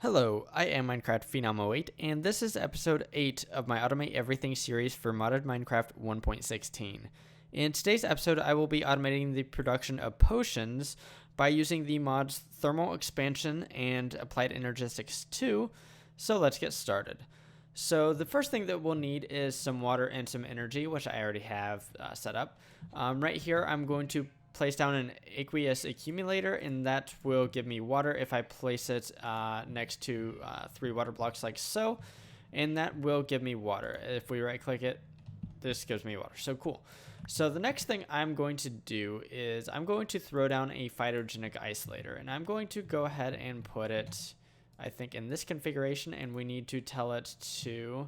Hello, I am Minecraft Phenom 08, and this is episode 8 of my Automate Everything series for modded Minecraft 1.16. In today's episode, I will be automating the production of potions by using the mods Thermal Expansion and Applied Energistics 2, so let's get started. So the first thing that we'll need is some water and some energy, which I already have set up. Right here, I'm going to place down an aqueous accumulator, and that will give me water if I place it next to 3 water blocks like so, and that will give me water. If we right click it, this gives me water. So cool. So the next thing I'm going to do is I'm going to throw down a phytogenic isolator, and I'm going to go ahead and put it, I think, in this configuration, and we need to tell it to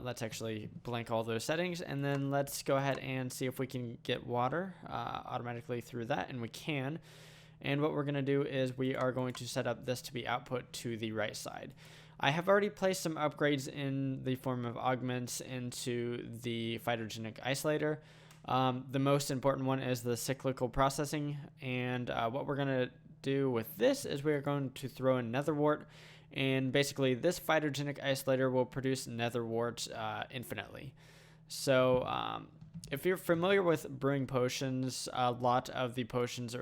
let's actually blank all those settings, and then let's go ahead and see if we can get water automatically through that, and we can. And what we're going to do is we are going to set up this to be output to the right side. I have already placed some upgrades in the form of augments into the phytogenic isolator. The most important one is the cyclical processing, and what we're going to do with this is we are going to throw in nether wart. And basically, this phytogenic isolator will produce nether wart infinitely. So, if you're familiar with brewing potions, a lot of the potions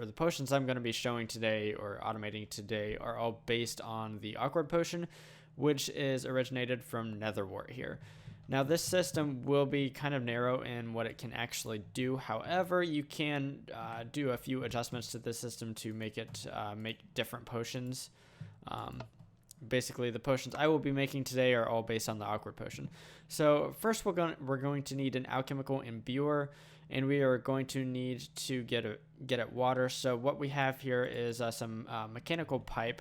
I'm going to be showing today or automating today are all based on the awkward potion, which is originated from nether wart here. Now, this system will be kind of narrow in what it can actually do. However, you can do a few adjustments to this system to make it make different potions. Basically, the potions I will be making today are all based on the awkward potion. So first, we're going to need an alchemical imbuer, and we are going to need to get at water. So what we have here is some mechanical pipe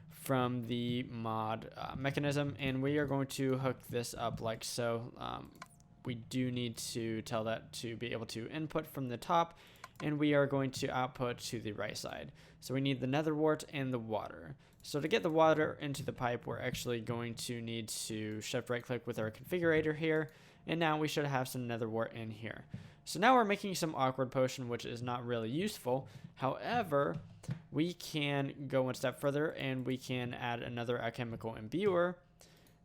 from the mod mechanism, and we are going to hook this up like so. We do need to tell that to be able to input from the top, and we are going to output to the right side. So we need the nether wart and the water. So to get the water into the pipe, we're actually going to need to shift right click with our configurator here, and now we should have some nether wart in here. So now we're making some awkward potion, which is not really useful. However, we can go one step further, and we can add another alchemical imbuer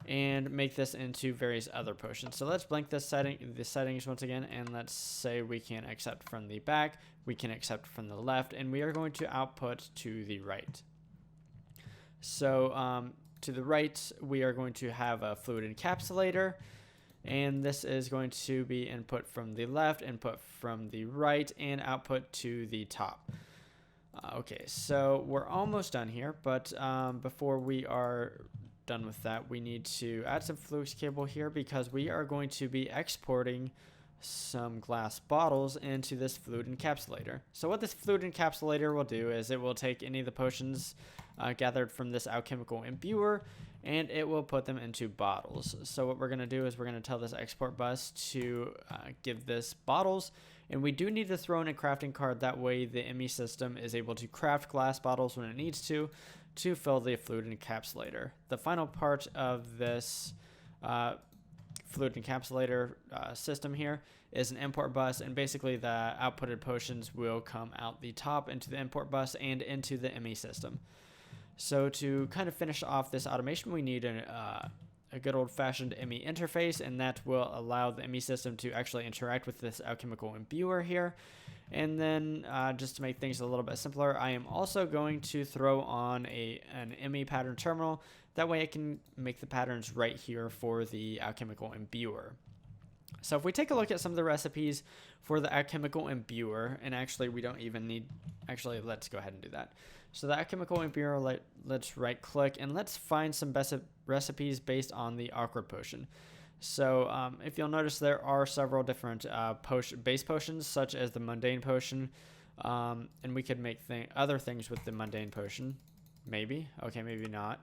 and make this into various other potions. So let's blank the settings once again, and let's say we can accept from the back, we can accept from the left, and we are going to output to the right. So to the right, we are going to have a fluid encapsulator, and this is going to be input from the left, input from the right, and output to the top. Okay, so we're almost done here, but before we are done with that, we need to add some flux cable here because we are going to be exporting some glass bottles into this fluid encapsulator. So what this fluid encapsulator will do is it will take any of the potions gathered from this alchemical imbuer, and it will put them into bottles. So what we're going to do is we're going to tell this export bus to give this bottles, and we do need to throw in a crafting card. That way the ME system is able to craft glass bottles when it needs to fill the fluid encapsulator. The final part of this fluid encapsulator system here is an import bus, and basically the outputted potions will come out the top into the import bus and into the ME system. So to kind of finish off this automation, we need a good old-fashioned ME interface, and that will allow the ME system to actually interact with this alchemical imbuer here. And then just to make things a little bit simpler, I am also going to throw on an ME pattern terminal. That way I can make the patterns right here for the alchemical imbuer. So if we take a look at some of the recipes for the alchemical imbuer, and actually we don't even need, actually let's go ahead and do that. So the alchemical imbuer, let's right click, and let's find some best recipes based on the awkward potion. So if you'll notice, there are several different base potions, such as the mundane potion, and we could make other things with the mundane potion. Maybe. Okay, maybe not.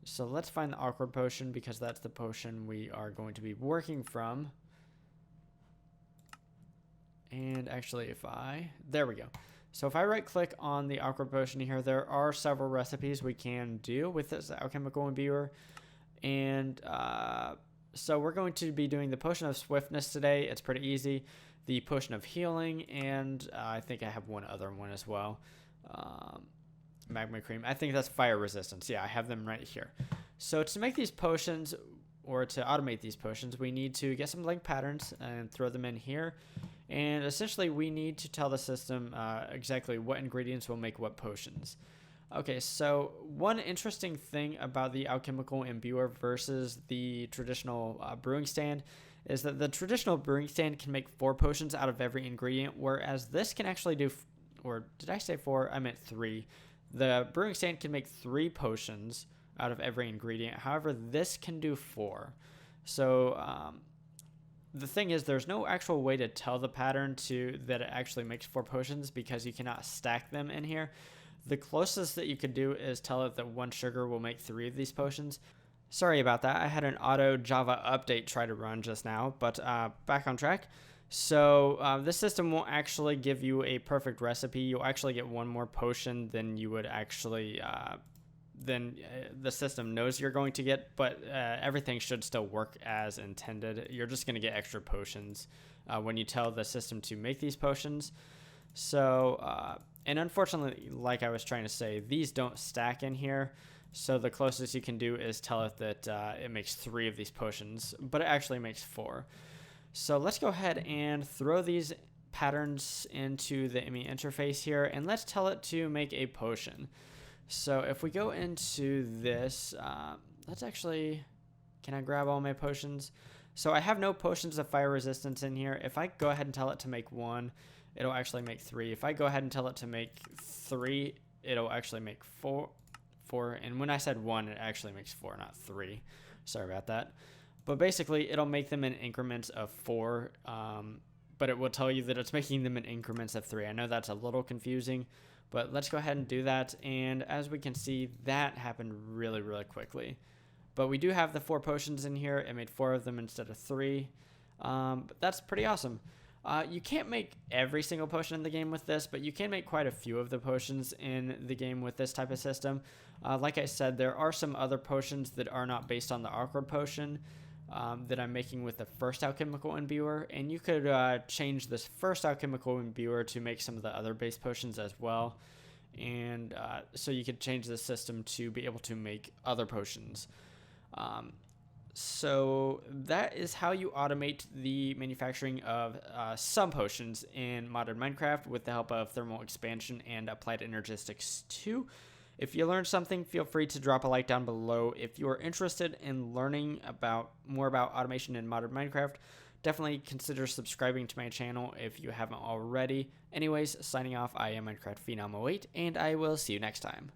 So let's find the awkward potion, because that's the potion we are going to be working from. And actually, there we go. So if I right click on the awkward potion here, there are several recipes we can do with this alchemical imbuer. And so we're going to be doing the potion of swiftness today. It's pretty easy. The potion of healing, and I think I have one other one as well. magma cream. I think that's fire resistance. Yeah, I have them right here. So to make these potions, or to automate these potions, we need to get some link patterns and throw them in here. And essentially, we need to tell the system exactly what ingredients will make what potions. Okay, so one interesting thing about the alchemical imbuer versus the traditional brewing stand is that the traditional brewing stand can make 4 potions out of every ingredient, whereas this can actually do, or did I say 4? I meant 3. The brewing stand can make 3 potions out of every ingredient. However, this can do 4. So the thing is, there's no actual way to tell the pattern that it actually makes 4 potions because you cannot stack them in here. The closest that you could do is tell it that 1 sugar will make 3 of these potions. Sorry about that. I had an auto Java update try to run just now, but back on track. So this system won't actually give you a perfect recipe. You'll actually get 1 more potion than you would actually the system knows you're going to get, but everything should still work as intended. You're just going to get extra potions when you tell the system to make these potions. So, and unfortunately, like I was trying to say, these don't stack in here. So the closest you can do is tell it that it makes 3 of these potions, but it actually makes 4. So let's go ahead and throw these patterns into the IMI interface here, and let's tell it to make a potion. So if we go into this, let's actually, can I grab all my potions? So I have no potions of fire resistance in here. If I go ahead and tell it to make 1, it'll actually make 3. If I go ahead and tell it to make 3, it'll actually make 4. And when I said 1, it actually makes 4, not 3. Sorry about that. But basically, it'll make them in increments of 4, but it will tell you that it's making them in increments of 3. I know that's a little confusing, but let's go ahead and do that. And as we can see, that happened really, really quickly. But we do have the 4 potions in here. It made 4 of them instead of 3. But that's pretty awesome. You can't make every single potion in the game with this, but you can make quite a few of the potions in the game with this type of system. Like I said, there are some other potions that are not based on the awkward potion that I'm making with the first alchemical imbuer, and you could change this first alchemical imbuer to make some of the other base potions as well. And so you could change the system to be able to make other potions. So that is how you automate the manufacturing of some potions in modern Minecraft with the help of thermal expansion and applied energistics 2. If you learned something, feel free to drop a like down below. If you are interested in learning more about automation in modern Minecraft, definitely consider subscribing to my channel if you haven't already. Anyways, signing off, I am Minecraft Phenom 08, and I will see you next time.